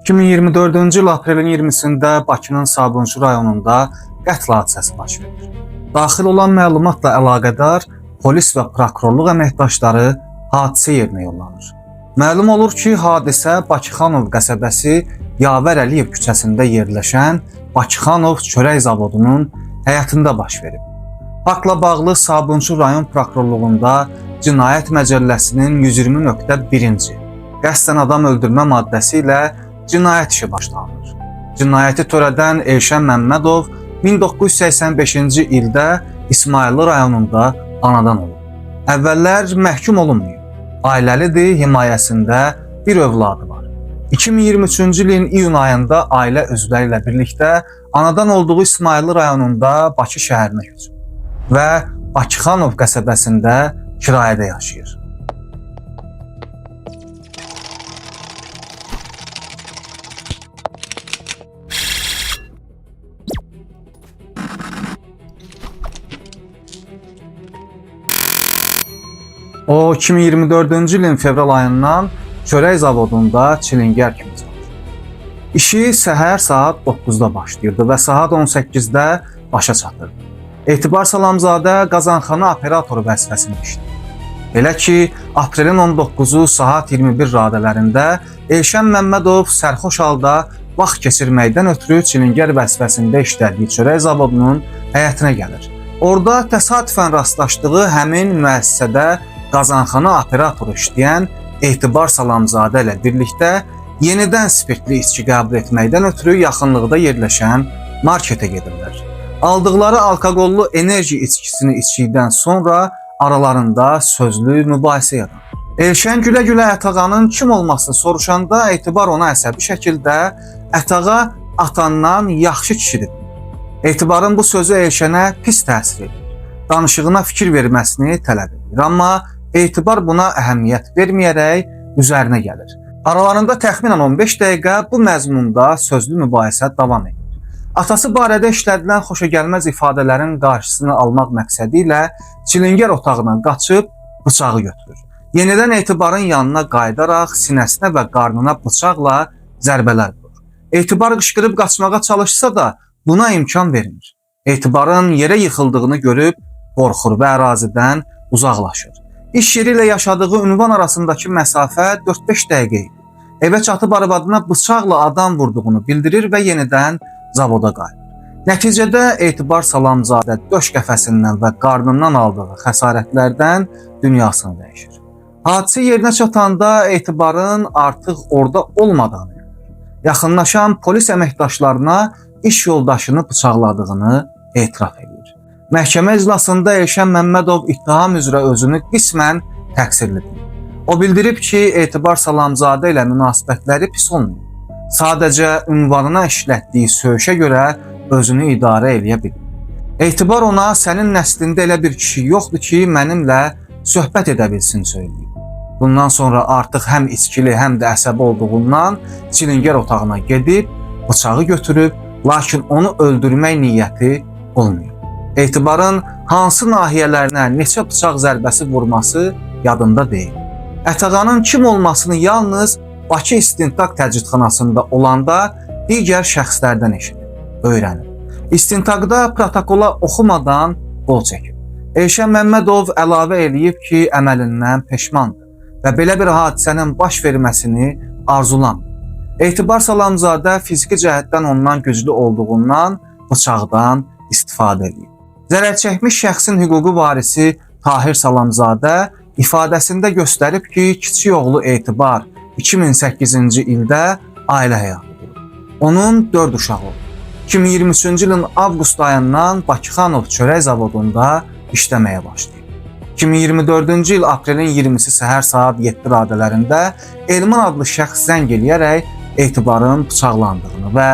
2024-cü il aprelin 20-sində Bakının Sabunçu rayonunda qətl hadisəsi baş verir. Daxil olan məlumatla əlaqədar polis və prokurorluq əməkdaşları hadisə yerinə yollanır. Məlum olur ki, hadisə Bakıxanov qəsəbəsi Yavər Əliyev küçəsində yerləşən Bakıxanov çörək zavodunun həyətində baş verib. Faktla bağlı Sabunçu rayon prokurorluğunda Cinayət Məcəlləsinin 120.1-ci qəsdən adam öldürmə maddəsi ilə cinayət işi başlanır. Cinayəti törədən Elşən Məmmədov 1985-ci ildə İsmayıllı rayonunda anadan olub. Əvvəllər məhkum olunmayıb. Ailəlidir, himayəsində bir övladı var. 2023-cü ilin iyun ayında ailə üzvləri ilə birlikdə anadan olduğu İsmayıllı rayonunda Bakı şəhərinə köçüb və Bakıxanov qəsəbəsində kirayədə yaşayır. O 2024-cü ilin fevral ayından çörək zavodunda çilingər kimi çalışır. İşi səhər saat 9-da başlayırdı və saat 18-də başa çatırdı. Etibar Salamzadə qazanxana operatoru vəzifəsində işləyir. Belə ki, aprelin 19-u saat 21 radələrində Elşən Məmmədov sərxoş halda vaxt keçirməkdən ötürü çilingər vəzifəsində işlədiyi çörək zavodunun həyətinə gəlir. Orada təsadüfən rastlaşdığı həmin müəssisədə qazanxana operatoru işləyən Etibar Salamzadə ilə birlikdə yenidən spirtli içki qəbul etməkdən ötürü yaxınlıqda yerləşən marketə gedirlər. Aldıqları alkoqollu enerji içkisini içdikdən sonra aralarında sözlü mübahisə yaranır. Elşən gülə-gülə Ətağanın kim olmasını soruşanda Etibar ona əsəbi şəkildə Ətağa atandan yaxşı kişidir. Etibarın bu sözü Elşənə pis təsir edir. Danışığına fikir verməsini tələb edir. Amma Etibar buna əhəmiyyət verməyərək üzərinə gəlir. Aralarında təxminən 15 dəqiqə bu məzmunda sözlü mübahisə davam edir. Atası barədə işlədilən xoşagəlməz ifadələrin qarşısını almaq məqsədi ilə çilingər otağından qaçıb bıçağı götürür. Yenidən Etibarın yanına qayıdaraq sinəsinə və qarnına bıçaqla zərbələr vurur. Etibar qışqırıb qaçmağa çalışsa da buna imkan vermir. Etibarın yerə yıxıldığını görüb qorxur və ərazidən uzaqlaşır. İş yeri ilə yaşadığı ünvan arasındakı məsafə 4-5 dəqiqə idi. Evə çatıb arvadına bıçaqla adam vurduğunu bildirir və yenidən zavoda qayıdır. Nəticədə Etibar Salamzadə döş qəfəsindən və qarnından aldığı xəsarətlərdən dünyasını dəyişir. Hadisə yerinə çatanda Etibarın artıq orada olmadığını görür. Yaxınlaşan polis əməkdaşlarına iş yoldaşını bıçaqladığını etiraf edir. Məhkəmə iclasında Elşən Məmmədov ittiham üzrə özünü qismən təqsirli bilir. O bildirib ki, Etibar Salamzadə ilə münasibətləri pis olmuyor. Sadəcə ünvanına işlətdiyi söyüşə görə özünü idarə eləyə bilir. Etibar ona sənin nəslində elə bir kişi yoxdur ki, mənimlə söhbət edə bilsin söyləyib. Bundan sonra artıq həm içkili, həm də əsəbi olduğundan çilingər otağına gedib, bıçağı götürüb, lakin onu öldürmək niyyəti olmuyor. Etibarın hansı nahiyələrinə neçə bıçaq zərbəsi vurması yadında deyil. Ətağanın kim olmasını yalnız Bakı İstintaq Təcridxanasında olanda digər şəxslərdən eşidir, öyrənir. İstintaqda protokola oxumadan qol çəkir. Elşən Məmmədov əlavə eləyib ki, əməlindən peşmandır və belə bir hadisənin baş verməsini arzulamır. Etibar Salamzadə fiziki cəhətdən ondan güclü olduğundan bıçaqdan istifadə edir. Zərər çəkmiş şəxsin hüquqi varisi Tahir Salamzadə ifadəsində göstərib ki, kiçik oğlu Etibar 2008-ci ildə ailə həyatı qurub. Onun 4 uşağı olub. 2023-cü ilin avqust ayından Bakıxanov çörək zavodunda işləməyə başlayıb. 2024-cü il aprelin 20-si səhər saat 7 radələrində Elman adlı şəxs zəng eləyərək Etibarın bıçaqlandığını və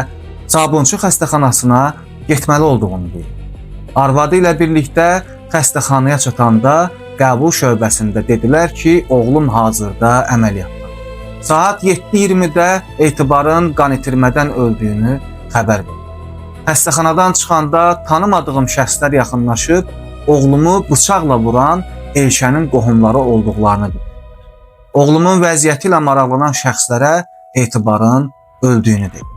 Sabunçu xəstəxanasına getməli olduğunu deyib. Arvadı ilə birlikdə xəstəxanaya çatanda qəbul şöbəsində dedilər ki, oğlum hazırda əməliyyatda. Saat 7:20-də Etibarın qan itirmədən öldüyünü xəbər verir. Xəstəxanadan çıxanda tanımadığım şəxslər yaxınlaşıb oğlumu bıçaqla vuran Elşənin qohumları olduqlarını bildirirlər. Oğlumun vəziyyəti ilə maraqlanan şəxslərə Etibarın öldüyünü dedi.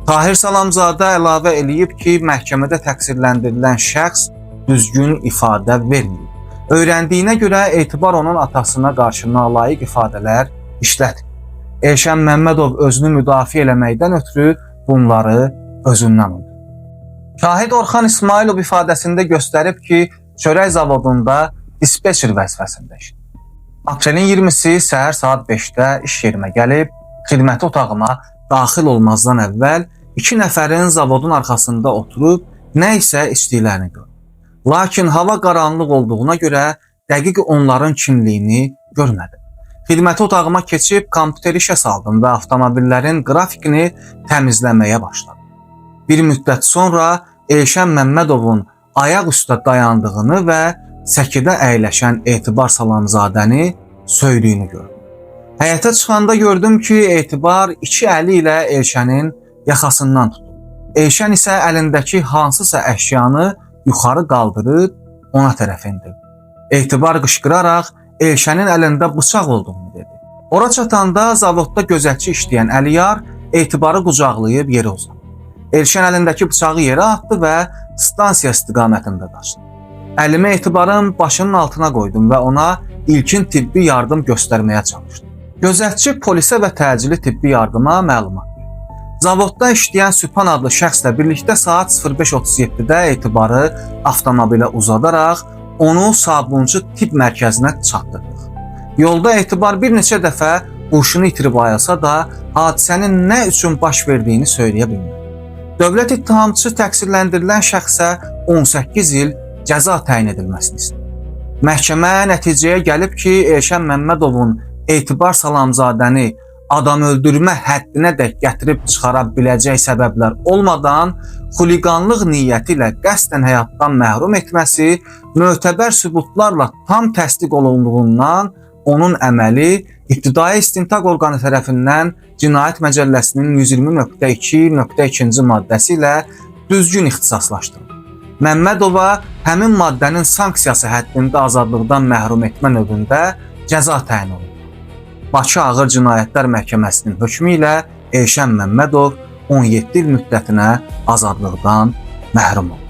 Tahir Salamzadə əlavə eləyib ki, məhkəmədə təqsirləndirilən şəxs düzgün ifadə verməyib. Öyrəndiyinə görə Etibar onun atasına qarşı nalayiq ifadələr işlətib. Elşən Məmmədov özünü müdafiə eləməkdən ötürü bunları özündən unutdu. Şahid Orxan İsmailov ifadəsində göstərib ki, çörək zavodunda dispetçer vəzifəsində işləyir. Aprelin 20-si səhər saat 5-də iş yerimə gəlib, xidməti otağıma daxil olmazdan əvvəl 2 nəfərin zavodun arxasında oturub nə isə içdiklərini gördüm. Lakin hava qaranlıq olduğuna görə dəqiq onların kimliyini görmədim. Xidməti otağıma keçib kompüteri işə saldım və avtomobillərin qrafikini təmizləməyə başladım. Bir müddət sonra Elşən Məmmədovun ayaq üstə dayandığını və səkidə əyləşən Etibar Salamzadəni söydüyünü gördüm. Həyətə çıxanda gördüm ki, Etibar 2 əli ilə Elşənin yaxasından tutub. Elşən isə əlindəki hansısa əşyanı yuxarı qaldırıb ona tərəf endirdi. Etibar qışqıraraq Elşənin əlində bıçaq olduğunu dedi. Ora çatanda zavodda gözətçi işləyən Əliyar Etibarı qucaqlayıb yerə uzatdı. Elşən əlindəki bıçağı yerə atdı və stansiya istiqamətində qaçdı. Əlimi Etibarın başının altına qoydum və ona ilkin tibbi yardım göstərməyə çalışdım. Gözətçi polisə və təcili tibbi yardıma məlumat verdi. Zavodda işləyən Sübhan adlı şəxslə birlikdə saat 05:37-də Etibarı avtomobilə uzadaraq onu Sabunçu tibb mərkəzinə çatdırdıq. Yolda Etibar bir neçə dəfə huşunu itirib ayılsa da hadisənin nə üçün baş verdiyini söyləyə bilmədi. Dövlət ittihamçısı təqsirləndirilən şəxsə 18 il cəza təyin edilməsini istəyir. Məhkəmə nəticəyə gəlib ki, Elşən Məmmədovun Etibar Salamzadəni adam öldürmə həddinə dək gətirib çıxara biləcək səbəblər olmadan xuliqanlıq niyyəti ilə qəsdən həyatdan məhrum etməsi mötəbər sübutlarla tam təsdiq olunduğundan onun əməli İbtidai İstintaq orqanı tərəfindən Cinayət Məcəlləsinin 120.2.2-ci maddəsi ilə düzgün ixtisaslaşdırılır. Məmmədova həmin maddənin sanksiyası həddində azadlıqdan məhrum etmə növündə cəza təyin olunur. Bakı Ağır Cinayətlər Məhkəməsinin hökmü ilə Elşən Məmmədov 17 il müddətinə azadlıqdan məhrum olur.